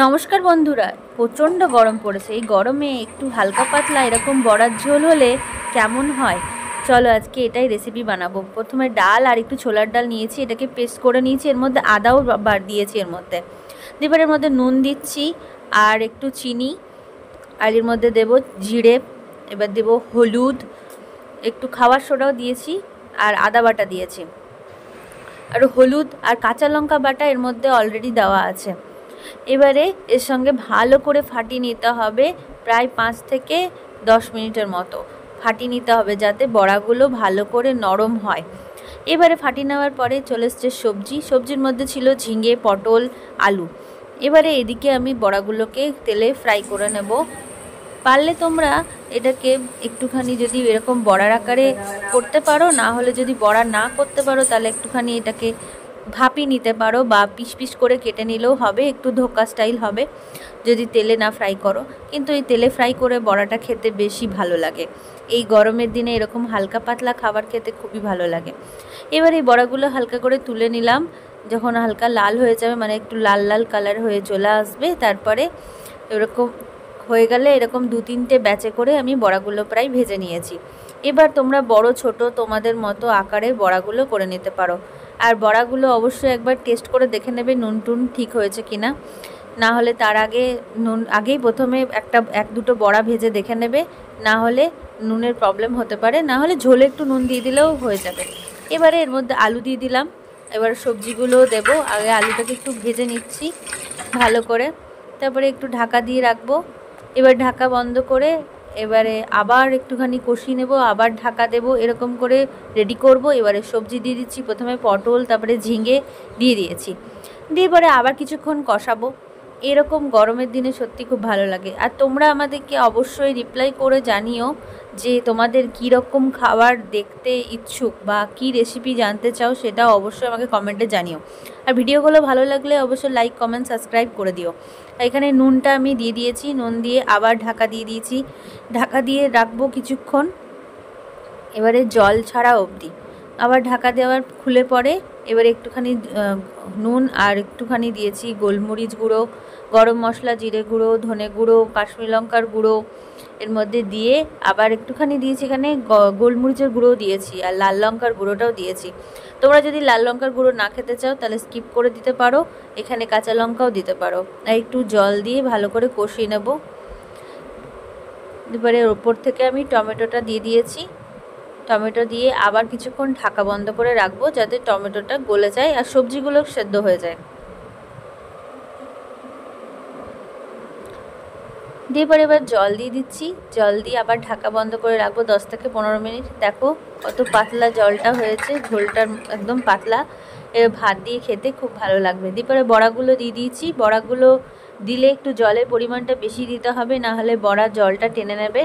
নমস্কার বন্ধুরা, প্রচণ্ড গরম পড়েছে। এই গরমে একটু হালকা পাতলা এরকম বড়ার ঝোল হলে কেমন হয়। চলো আজকে এটাই রেসিপি বানাবো। প্রথমে ডাল আর একটু ছোলার ডাল নিয়েছি, এটাকে পেস্ট করে নিয়েছি। এর মধ্যে আদাও বার দিয়েছি এর মধ্যে। এবার এর মধ্যে নুন দিচ্ছি আর একটু চিনি, আর এর মধ্যে দেব জিরে, এবার দেব হলুদ, একটু খাবার সোডাও দিয়েছি আর আদা বাটা দিয়েছি। আর হলুদ আর কাঁচা লঙ্কা বাটা এর মধ্যে অলরেডি দেওয়া আছে। এবারে এর সঙ্গে ভালো করে ফাটিয়ে নিতে হবে, প্রায় 5 থেকে 10 মিনিটের মতো ফাটিয়ে নিতে হবে, যাতে বড়াগুলো ভালো করে নরম হয়। এবারে ফাটিয়ে নেওয়ার পরে চলে এসছে সবজির মধ্যে ছিল ঝিঙে, পটল, আলু। এবারে এদিকে আমি বড়াগুলোকে তেলে ফ্রাই করে নেব। পারলে তোমরা এটাকে একটুখানি যদি এরকম বড়ার আকারে করতে পারো, না হলে যদি বড়া না করতে পারো তাহলে একটুখানি এটাকে ভাপিয়ে নিতে পারো, বা পিস পিস করে কেটে নিলেও হবে, একটু ধোকা স্টাইল হবে যদি তেলে না ফ্রাই করো। কিন্তু এই তেলে ফ্রাই করে বড়াটা খেতে বেশি ভালো লাগে। এই গরমের দিনে এরকম হালকা পাতলা খাবার খেতে খুবই ভালো লাগে। এবার এই বড়াগুলো হালকা করে তুলে নিলাম। যখন হালকা লাল হয়ে যাবে, মানে একটু লাল লাল কালার হয়ে চলে আসবে, তারপরে এরকম হয়ে গেলে এরকম 2-3টে ব্যাচে করে আমি বড়াগুলো প্রায় ভেজে নিয়েছি। এবার তোমরা বড় ছোট তোমাদের মতো আকারে বড়াগুলো করে নিতে পারো। আর বড়াগুলো অবশ্যই একবার টেস্ট করে দেখে নেবে নুন টুন ঠিক হয়েছে কিনা। না হলে তার আগে আগেই প্রথমে 1-2টো বড়া ভেজে দেখে নেবে, না হলে নুনের প্রবলেম হতে পারে, না হলে ঝোলে একটু নুন দিয়ে দিলেও হয়ে যাবে। এবারে এর মধ্যে আলু দিয়ে দিলাম। এবার সবজিগুলোও দেবো। আগে আলুটাকে একটু ভেজে নিচ্ছি ভালো করে, তারপরে একটু ঢাকা দিয়ে রাখবো। এবার ঢাকা বন্ধ করে এবারে আবার একটুখানি কষিয়ে নেব, আবার ঢাকা দেব, এরকম করে রেডি করব। এবারে সবজি দিয়ে দিচ্ছি, প্রথমে পটল, তারপরে ঝিঙে দিয়ে দিয়েছি। দিয়ে পরে আবার কিছুক্ষণ কষাবো। এরকম গরমের দিনে সত্যি খুব ভালো লাগে। আর তোমরা আমাদেরকে অবশ্যই রিপ্লাই করে জানিও যে তোমাদের কী রকম খাবার দেখতে ইচ্ছুক বা কী রেসিপি জানতে চাও, সেটাও অবশ্যই আমাকে কমেন্টে জানিও। আর ভিডিওগুলো ভালো লাগলে অবশ্যই লাইক, কমেন্ট, সাবস্ক্রাইব করে দিও। এখানে নুনটা আমি দিয়ে দিয়েছি, নুন দিয়ে আবার ঢাকা দিয়ে দিয়েছি। ঢাকা দিয়ে রাখবো কিছুক্ষণ, এবারে জল ছাড়া অবধি। আবার ঢাকা দেওয়ার খুলে পরে এবারে একটুখানি নুন আর একটুখানি দিয়েছি গোলমরিচ গুঁড়ো, গরম মশলা, জিরে গুঁড়ো, ধনে গুঁড়ো, কাশ্মীরি লঙ্কার গুঁড়ো এর মধ্যে দিয়ে আবার একটুখানি দিয়েছি এখানে গোলমরিচের গুঁড়োও দিয়েছি, আর লাল লঙ্কার গুঁড়োটাও দিয়েছি। তোমরা যদি লাল লঙ্কার গুঁড়ো না খেতে চাও তাহলে স্কিপ করে দিতে পারো, এখানে কাঁচা লঙ্কাও দিতে পারো। আর একটু জল দিয়ে ভালো করে কষিয়ে নেব। এবারে ওপর থেকে আমি টমেটোটা দিয়ে দিয়েছি। টমেটো দিয়ে আবার কিছুক্ষণ ঢাকা বন্ধ করে রাখবো, যাতে টমেটোটা গলে যায় আর সবজিগুলো সেদ্ধ হয়ে যায়। দিয়ে পরে এবার জল দিয়ে দিচ্ছি, জল দিয়ে আবার ঢাকা বন্ধ করে রাখবো 10 থেকে 15 মিনিট। দেখো কত পাতলা জলটা হয়েছে, ঝোলটা একদম পাতলা। এবার ভাত দিয়ে খেতে খুব ভালো লাগবে। দিয়ে পরে বড়াগুলো দিয়ে দিয়েছি। বড়াগুলো দিলে একটু জলের পরিমাণটা বেশি দিতে হবে, না হলে বড়া জলটা টেনে নেবে,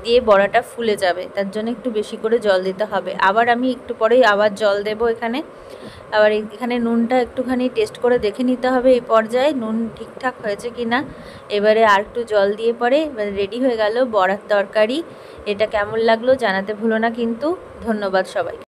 দিয়ে বড়াটা ফুলে যাবে। তার জন্য একটু বেশি করে জল দিতে হবে। আবার আমি একটু পরেই আবার জল দেব এখানে। আবার এখানে নুনটা একটুখানি টেস্ট করে দেখে নিতে হবে এই পর্যায়ে নুন ঠিকঠাক হয়েছে কি না। এবারে আর একটু জল দিয়ে পরে এবারে রেডি হয়ে গেল বড়ার তরকারি। এটা কেমন লাগলো জানাতে ভুলো না কিন্তু। ধন্যবাদ সবাই।